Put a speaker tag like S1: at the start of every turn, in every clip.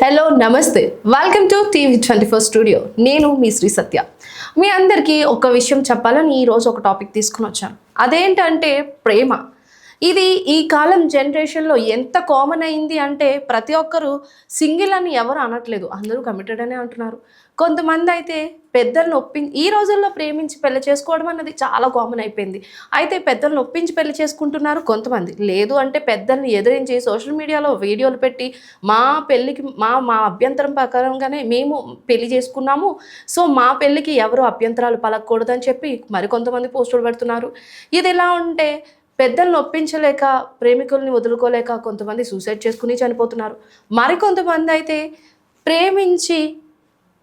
S1: Hello నమస్తే, welcome to TV24 studio. నేను మీ శ్రీ సత్య. మీ అందరికీ ఒక విషయం చెప్పాలని ఈరోజు ఒక టాపిక్ తీసుకుని వచ్చాను. అదేంటంటే ప్రేమ. ఇది ఈ కాలం జనరేషన్లో ఎంత కామన్ అయింది అంటే ప్రతి ఒక్కరు సింగిల్ అని ఎవరు అనట్లేదు, అందరూ కమిటెడ్ అనే అంటున్నారు. కొంతమంది అయితే పెద్దలను ఈ రోజుల్లో ప్రేమించి పెళ్లి చేసుకోవడం అన్నది చాలా కామన్ అయిపోయింది. అయితే పెద్దలను ఒప్పించి పెళ్లి చేసుకుంటున్నారు కొంతమంది. లేదు అంటే పెద్దల్ని ఎదిరించి సోషల్ మీడియాలో వీడియోలు పెట్టి మా పెళ్ళికి మా అభ్యంతరం ప్రకారంగానే మేము పెళ్లి చేసుకున్నాము, సో మా పెళ్ళికి ఎవరు అభ్యంతరాలు పలకూడదని చెప్పి మరికొంతమంది పోస్టులు పెడుతున్నారు. ఇది ఎలా ఉంటే పెద్దలను ఒప్పించలేక ప్రేమికుల్ని వదులుకోలేక కొంతమంది సూసైడ్ చేసుకుని చనిపోతున్నారు. మరికొంతమంది అయితే ప్రేమించి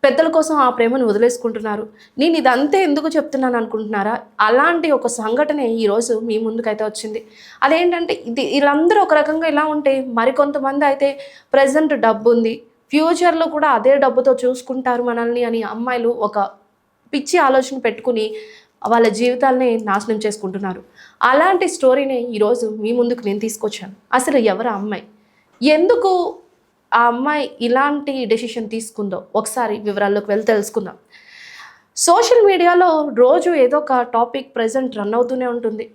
S1: పెద్దల కోసం ఆ ప్రేమను వదిలేసుకుంటున్నారు. నేను ఇదంతా ఎందుకు చెప్తున్నాను అనుకుంటున్నారా? అలాంటి ఒక సంఘటనే ఈరోజు మీ ముందుకైతే వచ్చింది. అదేంటంటే వీళ్ళందరూ ఒక రకంగా ఇలా ఉంటే మరికొంతమంది అయితే ప్రజెంట్ డబ్బు ఉంది, ఫ్యూచర్లో కూడా అదే డబ్బుతో చూసుకుంటారు మనల్ని అని అమ్మాయిలు ఒక పిచ్చి ఆలోచన పెట్టుకుని వాళ్ళ జీవితాలని నాశనం చేసుకుంటున్నారు. అలాంటి స్టోరీని ఈరోజు మీ ముందుకు నేను తీసుకొచ్చాను. అసలు ఎవరు అమ్మాయి, ఎందుకు ఆ అమ్మాయి ఇలాంటి డెసిషన్ తీసుకుందో ఒకసారి వివరాల్లోకి వెళ్ళి తెలుసుకుందాం. సోషల్ మీడియాలో రోజు ఏదో ఒక టాపిక్ ప్రజెంట్ రన్ అవుతూనే ఉంటుంది.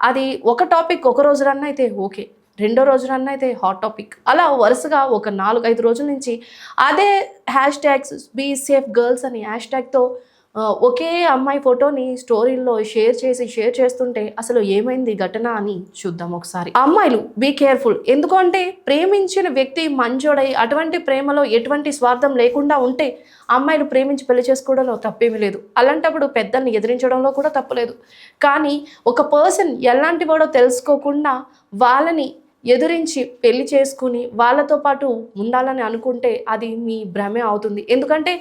S1: అది ఒక టాపిక్ ఒక రోజు రన్ అయితే ఓకే, రెండో రోజు రన్ అయితే హాట్ టాపిక్, అలా వరుసగా ఒక 4-5 రోజుల నుంచి అదే hashtags be safe girls అని హ్యాష్ ట్యాగ్తో ఒకే అమ్మాయి ఫోటోని స్టోరీల్లో షేర్ చేస్తుంటే అసలు ఏమైంది ఘటన అని చూద్దాం ఒకసారి. అమ్మాయిలు బీ కేర్ఫుల్. ఎందుకంటే ప్రేమించిన వ్యక్తి మంచోడై అటువంటి ప్రేమలో ఎటువంటి స్వార్థం లేకుండా ఉంటే అమ్మాయిలు ప్రేమించి పెళ్లి చేసుకోవడంలో తప్పేమీ లేదు. అలాంటప్పుడు పెద్దల్ని ఎదిరించడంలో కూడా తప్పలేదు. కానీ ఒక పర్సన్ ఎలాంటి వాడో తెలుసుకోకుండా వాళ్ళని ఎదురించి పెళ్లి చేసుకుని వాళ్ళతో పాటు ఉండాలని అనుకుంటే అది మీ భ్రమే అవుతుంది. ఎందుకంటే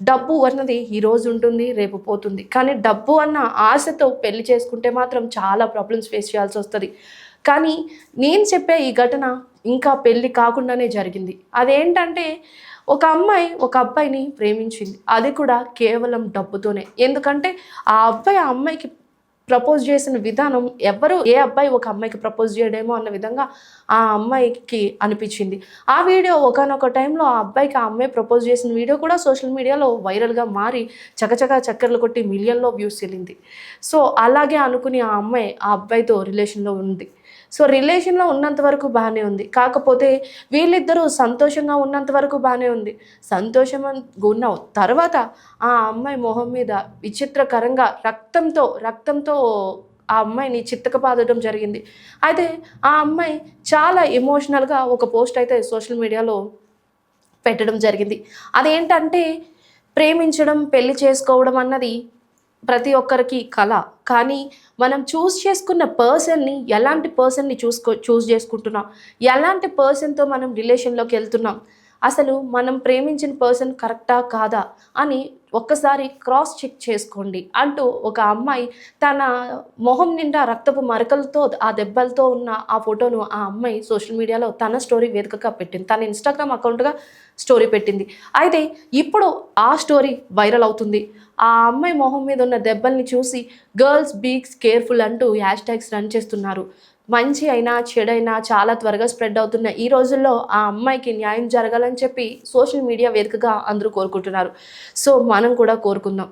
S1: డబ్బు అన్నది ఈరోజు ఉంటుంది, రేపు పోతుంది. కానీ డబ్బు అన్న ఆశతో పెళ్లి చేసుకుంటే మాత్రం చాలా ప్రాబ్లమ్స్ ఫేస్ చేయాల్సి వస్తుంది. కానీ నేను చెప్పే ఈ ఘటన ఇంకా పెళ్ళి కాకుండానే జరిగింది. అదేంటంటే ఒక అమ్మాయి ఒక అబ్బాయిని ప్రేమించింది, అది కూడా కేవలం డబ్బుతోనే. ఎందుకంటే ఆ అమ్మాయికి ప్రపోజ్ చేసిన విధానం ఏ అబ్బాయి ఒక అమ్మాయికి ప్రపోజ్ చేయడేమో అన్న విధంగా ఆ అమ్మాయికి అనిపించింది. ఆ వీడియో ఒకానొక టైంలో ఆ అబ్బాయికి ఆ అమ్మాయి ప్రపోజ్ చేసిన వీడియో కూడా సోషల్ మీడియాలో వైరల్గా మారి చకచకా చక్కర్లు కొట్టి మిలియన్లో వ్యూస్ వెళ్ళింది. సో అలాగే అనుకుని ఆ అమ్మాయి ఆ అబ్బాయితో రిలేషన్లో ఉంది. సో రిలేషన్లో ఉన్నంత వరకు బాగానే ఉంది. కాకపోతే వీళ్ళిద్దరూ సంతోషంగా ఉన్నంత వరకు బాగానే ఉంది. సంతోషం ఉన్న తర్వాత ఆ అమ్మాయి మొహం మీద విచిత్రకరంగా రక్తంతో ఆ అమ్మాయిని చిత్తకబాదడం జరిగింది. అయితే ఆ అమ్మాయి చాలా ఎమోషనల్గా ఒక పోస్ట్ అయితే సోషల్ మీడియాలో పెట్టడం జరిగింది. అదేంటంటే ప్రేమించడం, పెళ్లి చేసుకోవడం అన్నది ప్రతి ఒక్కరికి కళ. కానీ మనం చేసుకున్న పర్సన్ని ఎలాంటి పర్సన్ని చూస్ చేసుకుంటున్నాం, ఎలాంటి పర్సన్తో మనం రిలేషన్లోకి వెళ్తున్నాం, అసలు మనం ప్రేమించిన పర్సన్ కరెక్టా కాదా అని ఒక్కసారి క్రాస్ చెక్ చేసుకోండి అంటూ ఒక అమ్మాయి తన మొహం నిండా రక్తపు మరకలతో ఆ దెబ్బలతో ఉన్న ఆ ఫోటోను ఆ అమ్మాయి సోషల్ మీడియాలో తన స్టోరీ వేదికగా పెట్టింది, తన ఇన్స్టాగ్రామ్ అకౌంట్గా స్టోరీ పెట్టింది. అయితే ఇప్పుడు ఆ స్టోరీ వైరల్ అవుతుంది. ఆ అమ్మాయి మొహం మీద ఉన్న దెబ్బల్ని చూసి గర్ల్స్ బీ కేర్ఫుల్ అంటూ హ్యాష్ ట్యాగ్స్ రన్ చేస్తున్నారు. మంచి అయినా చెడైనా చాలా త్వరగా స్ప్రెడ్ అవుతున్న ఈ రోజుల్లో ఆ అమ్మాయికి న్యాయం జరగాలని చెప్పి సోషల్ మీడియా వేదికగా అందరూ కోరుకుంటున్నారు. సో మనం కూడా కోరుకుందాం.